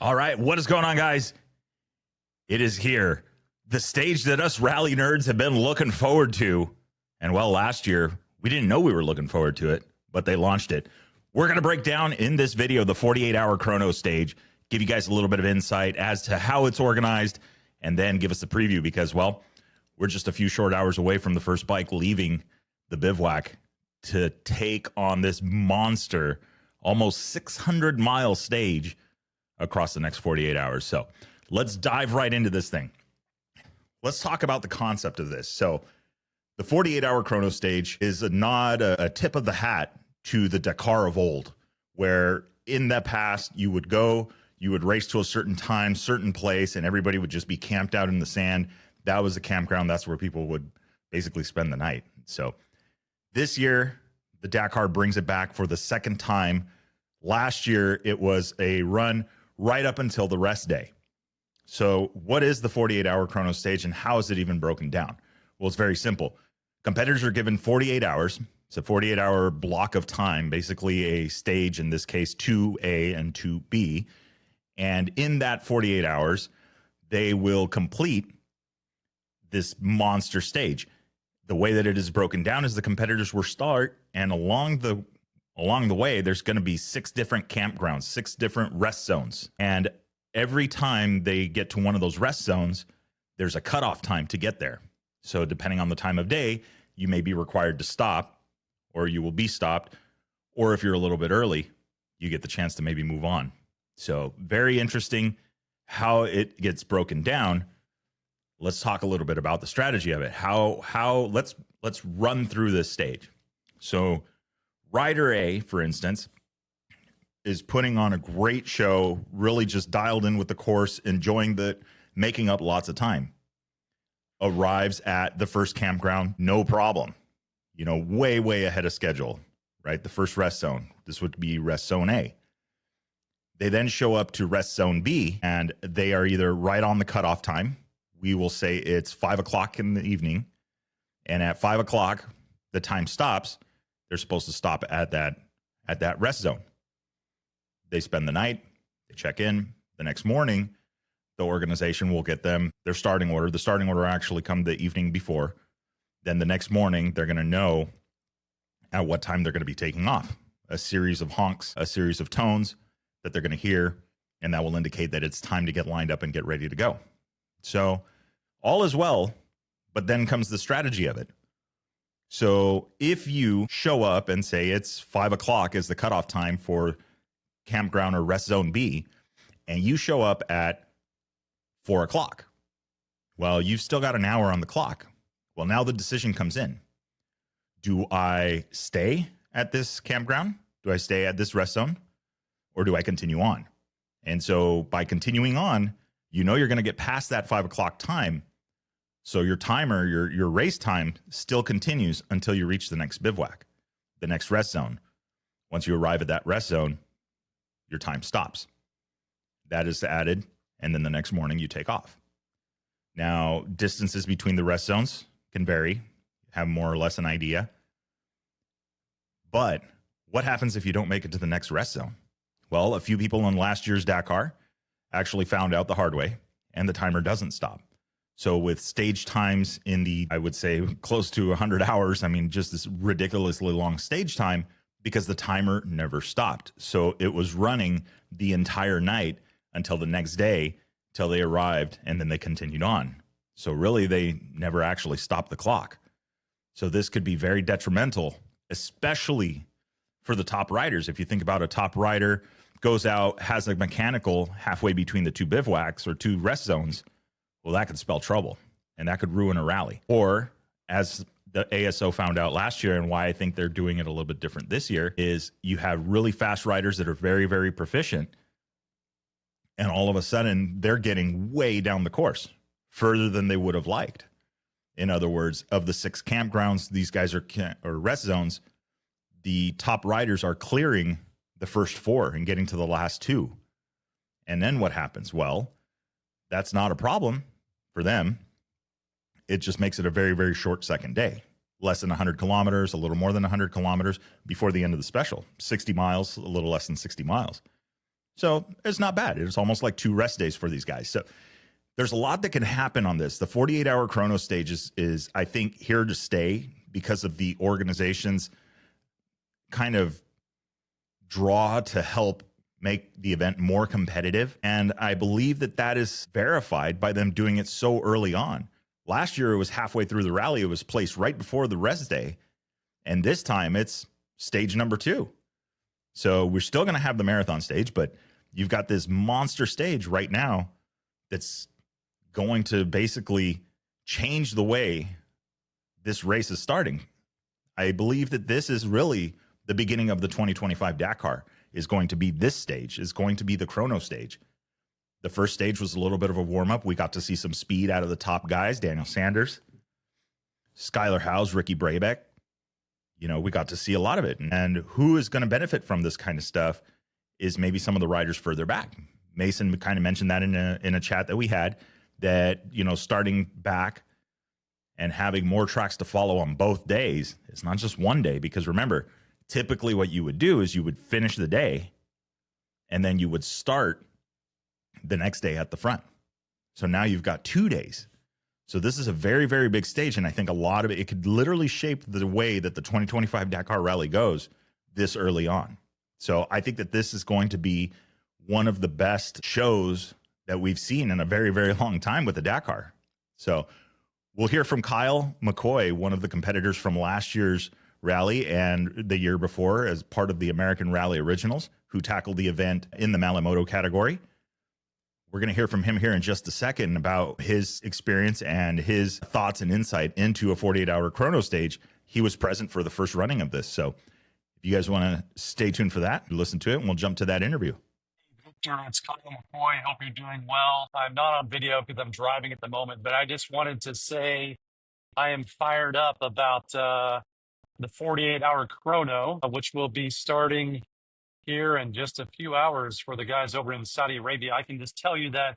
All right, what is going on, guys? It is here. The stage that us rally nerds have been looking forward to. And well, last year, we didn't know we were looking forward to it, but they launched it. We're going to break down in this video the 48-hour Chrono stage, give you guys a little bit of insight as to how it's organized, and then give us a preview because, well, we're just a few short hours away from the first bike leaving the bivouac to take on this monster, almost 600-mile stage across the next 48 hours. So let's dive right into this thing. Let's talk about the concept of this. So the 48-hour Chrono stage is a nod, a tip of the hat to the Dakar of old, where in the past you would go, you would race to a certain time, certain place, and everybody would just be camped out in the sand. That was the campground. That's where people would basically spend the night. So this year, the Dakar brings it back for the second time. Last year, it was a run right up until the rest day. So what is the 48-hour Chrono stage and how is it even broken down? Well, it's very simple. Competitors are given 48 hours. It's a 48-hour block of time, basically a stage, in this case, 2A and 2B. And in that 48 hours, they will complete this monster stage. The way that it is broken down is the competitors will start, and along the way, there's going to be 6 different campgrounds, 6 different rest zones. And every time they get to one of those rest zones, there's a cutoff time to get there. So depending on the time of day, you may be required to stop, or you will be stopped, or if you're a little bit early, you get the chance to maybe move on. So very interesting how it gets broken down. Let's talk a little bit about the strategy of it. Let's run through this stage. So Rider A, for instance, is putting on a great show, really just dialed in with the course, enjoying making up lots of time. Arrives at the first campground, no problem. Way, way ahead of schedule, right? The first rest zone. This would be rest zone A. They then show up to rest zone B, and they are either right on the cutoff time. We will say it's 5 o'clock in the evening. And at 5 o'clock, the time stops. They're supposed to stop at that rest zone. They spend the night, they check in. The next morning, the organization will get them their starting order. The starting order actually come the evening before. Then the next morning, they're going to know at what time they're going to be taking off. A series of honks, a series of tones that they're going to hear, and that will indicate that it's time to get lined up and get ready to go. So all is well, but then comes the strategy of it. So if you show up and say it's 5 o'clock is the cutoff time for campground or rest zone B, and you show up at 4 o'clock, well, you've still got an hour on the clock. Well, now the decision comes in. Do I stay at this campground? Do I stay at this rest zone? Or do I continue on? And so by continuing on, you're going to get past that 5 o'clock time. So your timer, your race time still continues until you reach the next bivouac, the next rest zone. Once you arrive at that rest zone, your time stops. That is added, and then the next morning you take off. Now, distances between the rest zones can vary, have more or less an idea. But what happens if you don't make it to the next rest zone? Well, a few people on last year's Dakar actually found out the hard way, and the timer doesn't stop. So with stage times in I would say, close to 100 hours, just this ridiculously long stage time, because the timer never stopped. So it was running the entire night until the next day, till they arrived, and then they continued on. So really, they never actually stopped the clock. So this could be very detrimental, especially for the top riders. If you think about a top rider goes out, has a mechanical halfway between the two bivouacs or two rest zones, well, that could spell trouble, and that could ruin a rally. Or, as the ASO found out last year, and why I think they're doing it a little bit different this year, is you have really fast riders that are very, very proficient, and all of a sudden, they're getting way down the course, further than they would have liked. In other words, of the 6 campgrounds, these guys or rest zones, the top riders are clearing the first 4 and getting to the last 2. And then what happens? Well, that's not a problem for them. It just makes it a very, very short second day. Less than 100 kilometers, a little more than 100 kilometers before the end of the special. 60 miles, a little less than 60 miles. So it's not bad. It's almost like 2 rest days for these guys. So there's a lot that can happen on this. The 48-hour chrono stage is, I think, here to stay because of the organization's kind of draw to help make the event more competitive. And I believe that that is verified by them doing it so early on. Last year, it was halfway through the rally. It was placed right before the rest day. And this time, it's stage number 2. So we're still going to have the marathon stage, but you've got this monster stage right now that's going to basically change the way this race is starting. I believe that this is really the beginning of the 2025 Dakar is going to be this stage, is going to be the chrono stage. The first stage was a little bit of a warm-up. We got to see some speed out of the top guys, Daniel Sanders, Skylar Howes, Ricky Brabeck. You know, we got to see a lot of it. And who is going to benefit from this kind of stuff is maybe some of the riders further back. Mason kind of mentioned that in a chat that we had, that, you know, starting back and having more tracks to follow on both days. It's not just one day, because remember, typically what you would do is you would finish the day and then you would start the next day at the front. So now you've got 2 days. So this is a very, very big stage. And I think a lot of it could literally shape the way that the 2025 Dakar Rally goes this early on. So I think that this is going to be one of the best shows that we've seen in a very, very long time with the Dakar. So we'll hear from Kyle McCoy, one of the competitors from last year's rally and the year before as part of the American Rally Originals, who tackled the event in the Malamoto category. We're going to hear from him here in just a second about his experience and his thoughts and insight into a 48-hour chrono stage. He was present for the first running of this. So if you guys want to stay tuned for that, listen to it, and we'll jump to that interview. Victor, it's Kyle McCoy. Hope you're doing well. I'm not on video because I'm driving at the moment, but I just wanted to say I am fired up about the 48-hour chrono, which will be starting here in just a few hours for the guys over in Saudi Arabia. I can just tell you that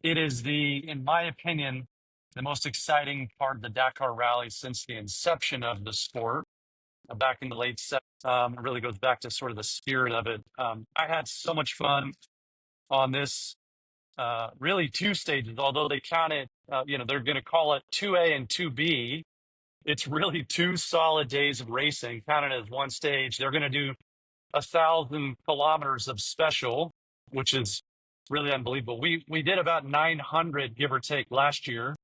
it is in my opinion, the most exciting part of the Dakar Rally since the inception of the sport back in the late 70s. It really goes back to sort of the spirit of it. I had so much fun on this, really 2 stages, although they count it, they're going to call it 2A and 2B. It's really 2 solid days of racing, counted as 1 stage. They're going to do 1,000 kilometers of special, which is really unbelievable. We did about 900, give or take, last year.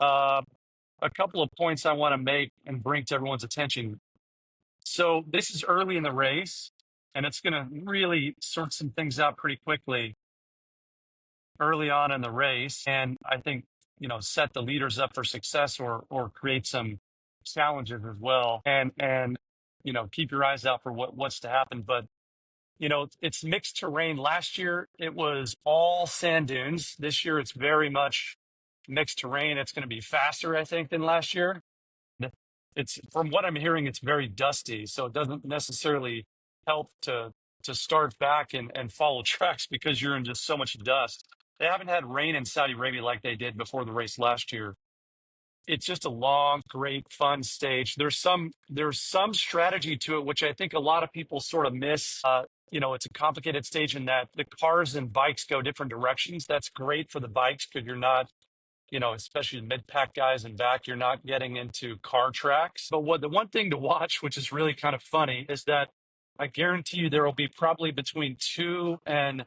A couple of points I want to make and bring to everyone's attention. So this is early in the race, and it's going to really sort some things out pretty quickly early on in the race. And I think, set the leaders up for success or create some challenges as well. And keep your eyes out for what's to happen. But, it's mixed terrain. Last year, it was all sand dunes. This year, it's very much mixed terrain. It's going to be faster, I think, than last year. It's, from what I'm hearing, it's very dusty. So it doesn't necessarily help to start back and follow tracks because you're in just so much dust. They haven't had rain in Saudi Arabia like they did before the race last year. It's just a long, great, fun stage. There's some strategy to it, which I think a lot of people sort of miss. It's a complicated stage in that the cars and bikes go different directions. That's great for the bikes because you're not, especially the mid-pack guys and back, you're not getting into car tracks. But the one thing to watch, which is really kind of funny, is that I guarantee you there will be probably between 2 and,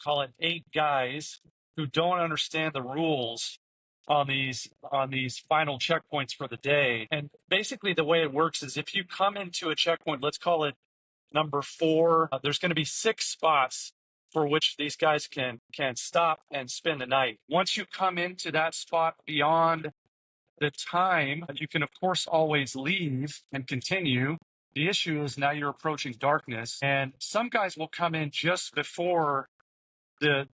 call it 8 guys who don't understand the rules on these final checkpoints for the day. And basically the way it works is if you come into a checkpoint, let's call it number 4, there's going to be 6 spots for which these guys can stop and spend the night. Once you come into that spot beyond the time, you can of course always leave and continue. The issue is now you're approaching darkness, and some guys will come in just before the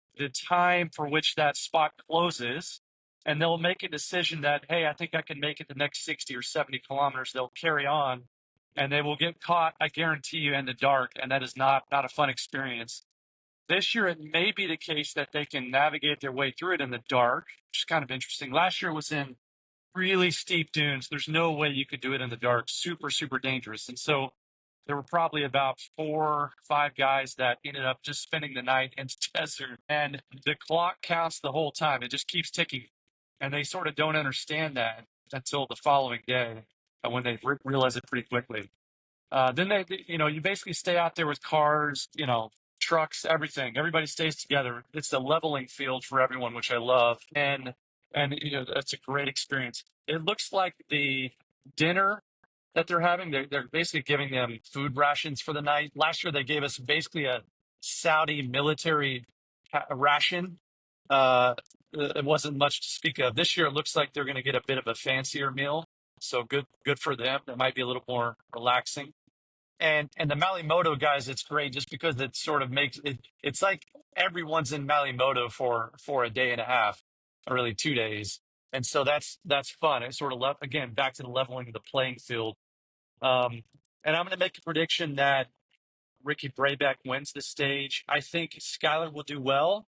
time for which that spot closes, and they'll make a decision that, hey, I think I can make it the next 60 or 70 kilometers. They'll carry on, and they will get caught, I guarantee you, in the dark, and that is not a fun experience. This year, it may be the case that they can navigate their way through it in the dark, which is kind of interesting. Last year was in really steep dunes. There's no way you could do it in the dark. Super, super dangerous. And so there were probably about 4, 5 guys that ended up just spending the night in the desert. And the clock counts the whole time. It just keeps ticking. And they sort of don't understand that until the following day when they realize it pretty quickly. Then you basically stay out there with cars, trucks, everything. Everybody stays together. It's a leveling field for everyone, which I love. And that's a great experience. It looks like the dinner that they're having, they're basically giving them food rations for the night. Last year, they gave us basically a Saudi military ration. It wasn't much to speak of. This year, it looks like they're going to get a bit of a fancier meal. So good for them. It might be a little more relaxing. And the Malimoto guys, it's great just because it sort of makes it. It's like everyone's in Malimoto for a day and a half, or really 2 days, and so that's fun. It sort of again back to the leveling of the playing field. Um, and I'm going to make a prediction that Ricky Brayback wins the stage. I think Skylar will do well.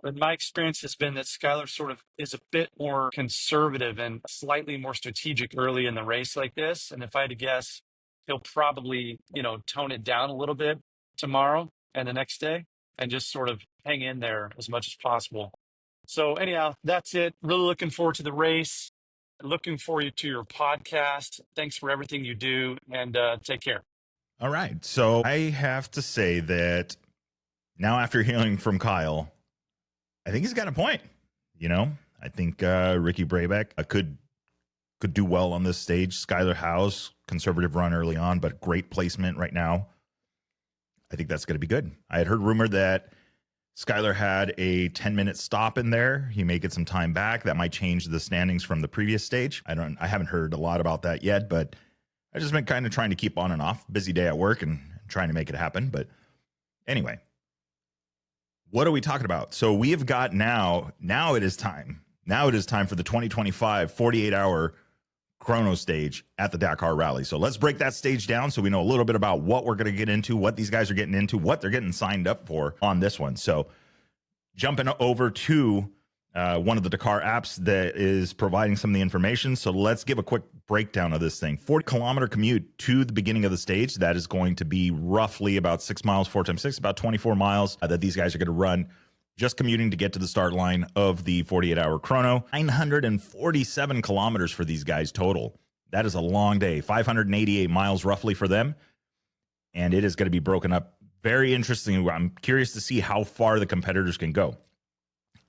But my experience has been that Skylar sort of is a bit more conservative and slightly more strategic early in the race like this. And if I had to guess, he'll probably, tone it down a little bit tomorrow and the next day and just sort of hang in there as much as possible. So anyhow, that's it. Really looking forward to the race. Looking forward to your podcast. Thanks for everything you do, and take care. All right. So I have to say that now, after hearing from Kyle, I think he's got a point. I think Ricky Brayback could do well on this stage. Skylar House, conservative run early on, but great placement right now. I think that's going to be good. I had heard rumor that Skylar had a 10-minute stop in there. He may get some time back. That might change the standings from the previous stage. I haven't heard a lot about that yet, but I've just been kind of trying to keep on and off. Busy day at work and trying to make it happen. But anyway, what are we talking about? So we have got now it is time. Now it is time for the 2025 48-hour Chrono stage at the Dakar Rally. So let's break that stage down so we know a little bit about what we're going to get into, what these guys are getting into, what they're getting signed up for on this one. So jumping over to one of the Dakar apps that is providing some of the information. So let's give a quick breakdown of this thing. 40-kilometer commute to the beginning of the stage. That is going to be roughly about 6 miles, 4 times 6, about 24 miles that these guys are going to run just commuting to get to the start line of the 48-hour chrono. 947 kilometers for these guys total. That is a long day. 588 miles roughly for them. And it is going to be broken up very interesting. I'm curious to see how far the competitors can go.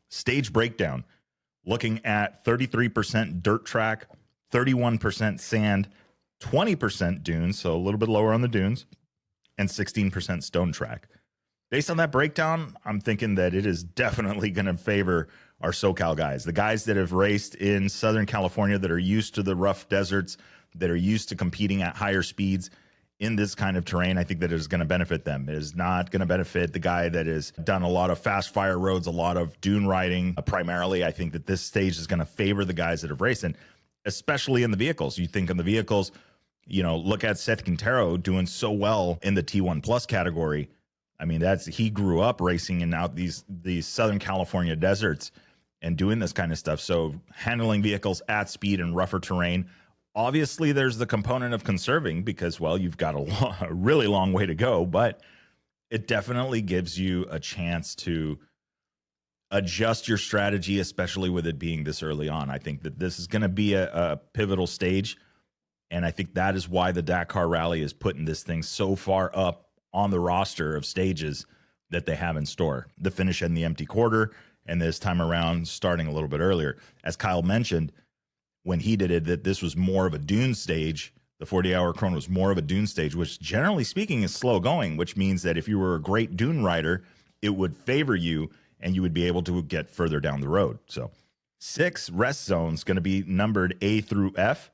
Stage breakdown, looking at 33% dirt track, 31% sand, 20% dunes, so a little bit lower on the dunes, and 16% stone track. Based on that breakdown, I'm thinking that it is definitely going to favor our SoCal guys, the guys that have raced in Southern California, that are used to the rough deserts, that are used to competing at higher speeds in this kind of terrain. I think that it is going to benefit them. It is not going to benefit the guy that has done a lot of fast fire roads, a lot of dune riding. Primarily, I think that this stage is going to favor the guys that have raced, and especially in the vehicles. You think in the vehicles, look at Seth Quintero doing so well in the T1 Plus category. I mean, he grew up racing in out these Southern California deserts and doing this kind of stuff. So handling vehicles at speed and rougher terrain. Obviously, there's the component of conserving because, well, you've got a really long way to go, but it definitely gives you a chance to adjust your strategy, especially with it being this early on. I think that this is going to be a pivotal stage, and I think that is why the Dakar Rally is putting this thing so far up on the roster of stages that they have in store. The finish in the empty quarter, and this time around starting a little bit earlier. As Kyle mentioned, when he did it, that this was more of a dune stage. The 40-hour chrono was more of a dune stage, which generally speaking is slow going, which means that if you were a great dune rider, it would favor you and you would be able to get further down the road. So 6 rest zones going to be numbered A through F.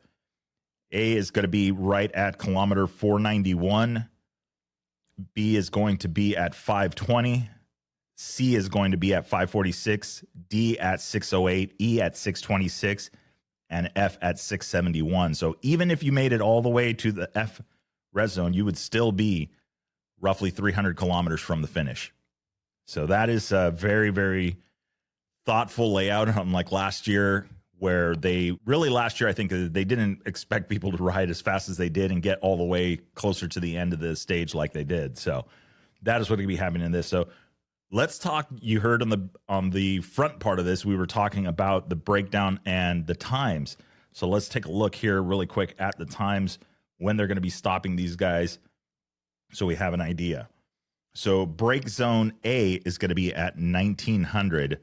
A is going to be right at kilometer 491. B is going to be at 520. C is going to be at 546. D at 608. E at 626. And F at 671. So even if you made it all the way to the F red zone, you would still be roughly 300 kilometers from the finish. So that is a very, very thoughtful layout. Unlike last year, where they really last year, I think they didn't expect people to ride as fast as they did and get all the way closer to the end of the stage like they did. So that is what could be happening in this. So let's talk. You heard on the front part of this, we were talking about the breakdown and the times. So let's take a look here really quick at the times when they're going to be stopping these guys, so we have an idea. So break zone A is going to be at 1900,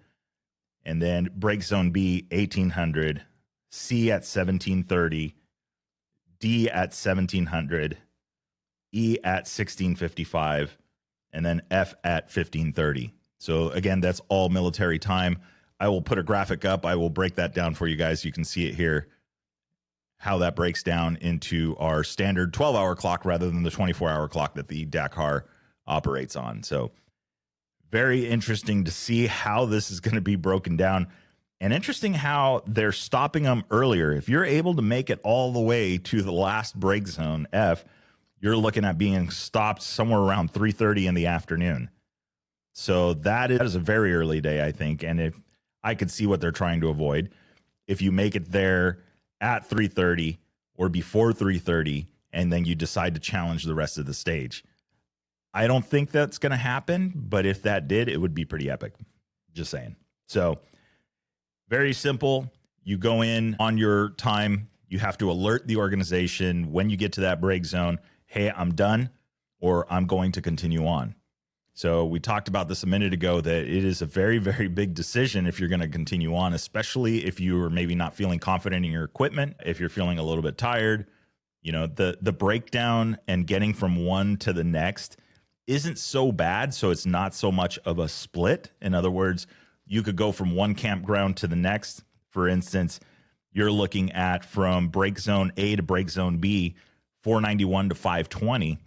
and then break zone B 1800, C at 1730, D at 1700, E at 1655, and then F at 1530. So again, that's all military time. I will put a graphic up. I will break that down for you guys. You can see it here, how that breaks down into our standard 12-hour clock rather than the 24-hour clock that the Dakar operates on. So very interesting to see how this is going to be broken down, and interesting how they're stopping them earlier. If you're able to make it all the way to the last break zone, F, you're looking at being stopped somewhere around 3:30 in the afternoon. So that is a very early day, I think. And if I could see what they're trying to avoid, if you make it there at 3:30 or before 3:30, and then you decide to challenge the rest of the stage. I don't think that's going to happen, but if that did, it would be pretty epic. Just saying. So very simple. You go in on your time. You have to alert the organization when you get to that break zone. Hey, I'm done, or I'm going to continue on. So we talked about this a minute ago, that it is a very, very big decision if you're going to continue on, especially if you are maybe not feeling confident in your equipment, if you're feeling a little bit tired. You know, the breakdown and getting from one to the next isn't so bad, so it's not so much of a split. In other words, you could go from one campground to the next. For instance, you're looking at from break zone A to break zone B, 491 to 520.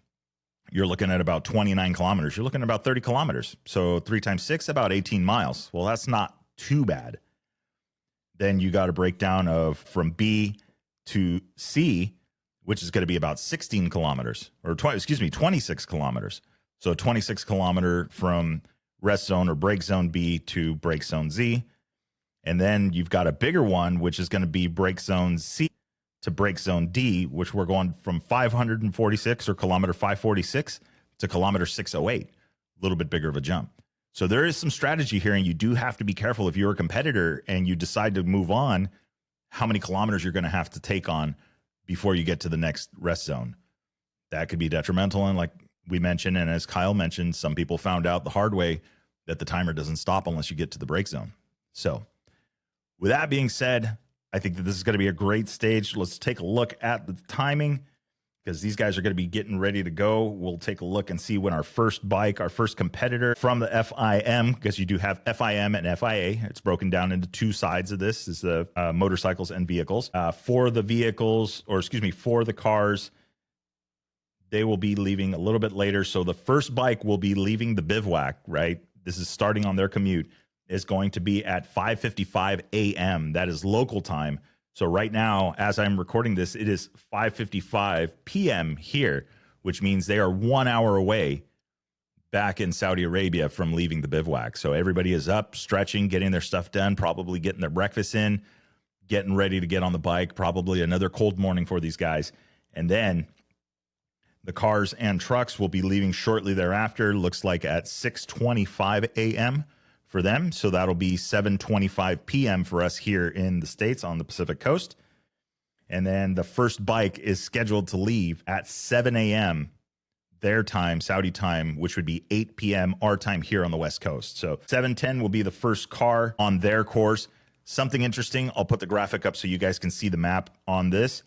You're looking at about 29 kilometers. You're looking at about 30 kilometers. So 3 times 6, about 18 miles. Well, that's not too bad. Then you got a breakdown of from B to C, which is going to be about 16 kilometers, or 26 kilometers. So 26 kilometer from rest zone or break zone B to break zone Z. And then you've got a bigger one, which is going to be break zone C to break zone D, which we're going from 546 or kilometer 546 to kilometer 608, a little bit bigger of a jump. So there is some strategy here, and you do have to be careful if you're a competitor and you decide to move on, how many kilometers you're going to have to take on before you get to the next rest zone. That could be detrimental. And like we mentioned, and as Kyle mentioned, some people found out the hard way that the timer doesn't stop unless you get to the break zone. So with that being said, I think that this is going to be a great stage. Let's take a look at the timing, because these guys are going to be getting ready to go. We'll take a look and see when our first bike, our first competitor from the FIM, because you do have FIM and FIA. It's broken down into two sides of this, is the motorcycles and vehicles. For the vehicles, for the cars, they will be leaving a little bit later. So the first bike will be leaving the bivouac, right? This is starting on their commute, is going to be at 5:55 a.m. That is local time. So right now, as I'm recording this, it is 5:55 p.m. here, which means they are 1 hour away back in Saudi Arabia from leaving the bivouac. So everybody is up, stretching, getting their stuff done, probably getting their breakfast in, getting ready to get on the bike, probably another cold morning for these guys. And then the cars and trucks will be leaving shortly thereafter, looks like at 6:25 a.m. for them. So that'll be 7:25 p.m. for us here in the States on the Pacific Coast. And then the first bike is scheduled to leave at 7 a.m. their time, Saudi time, which would be 8 p.m. our time here on the West Coast. So 7:10 will be the first car on their course. Something interesting, I'll put the graphic up so you guys can see the map on this.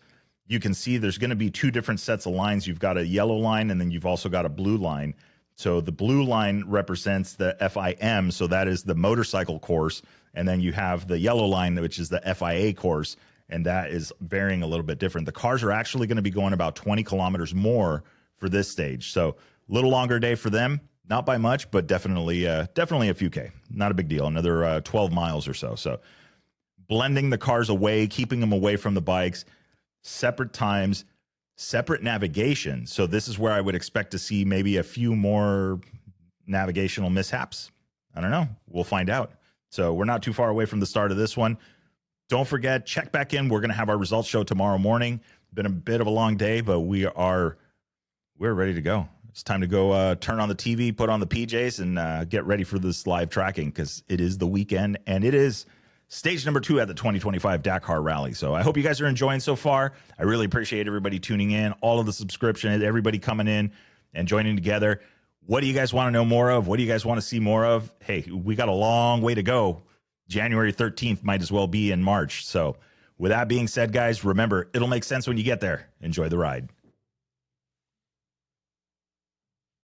You can see there's going to be two different sets of lines. You've got a yellow line, and then you've also got a blue line. So the blue line represents the FIM, so that is the motorcycle course. And then you have the yellow line, which is the FIA course, and that is varying a little bit different. The cars are actually going to be going about 20 kilometers more for this stage. So a little longer day for them, not by much, but definitely a few K. Not a big deal, another 12 miles or so. So blending the cars away, keeping them away from the bikes, separate times, separate navigation. So this is where I would expect to see maybe a few more navigational mishaps. I don't know. We'll find out. So we're not too far away from the start of this one. don't forget, check back in. We're going to have our results show tomorrow morning. Been a bit of a long day, but we're ready to go. It's time to go turn on the TV, put on the PJs, and get ready for this live tracking because it is the weekend and it is stage number 2 at the 2025 Dakar Rally. So I hope you guys are enjoying so far. I really appreciate everybody tuning in, all of the subscriptions, everybody coming in and joining together. What do you guys want to know more of? What do you guys want to see more of? Hey, we got a long way to go. January 13th might as well be in March. So with that being said, guys, remember, it'll make sense when you get there. Enjoy the ride.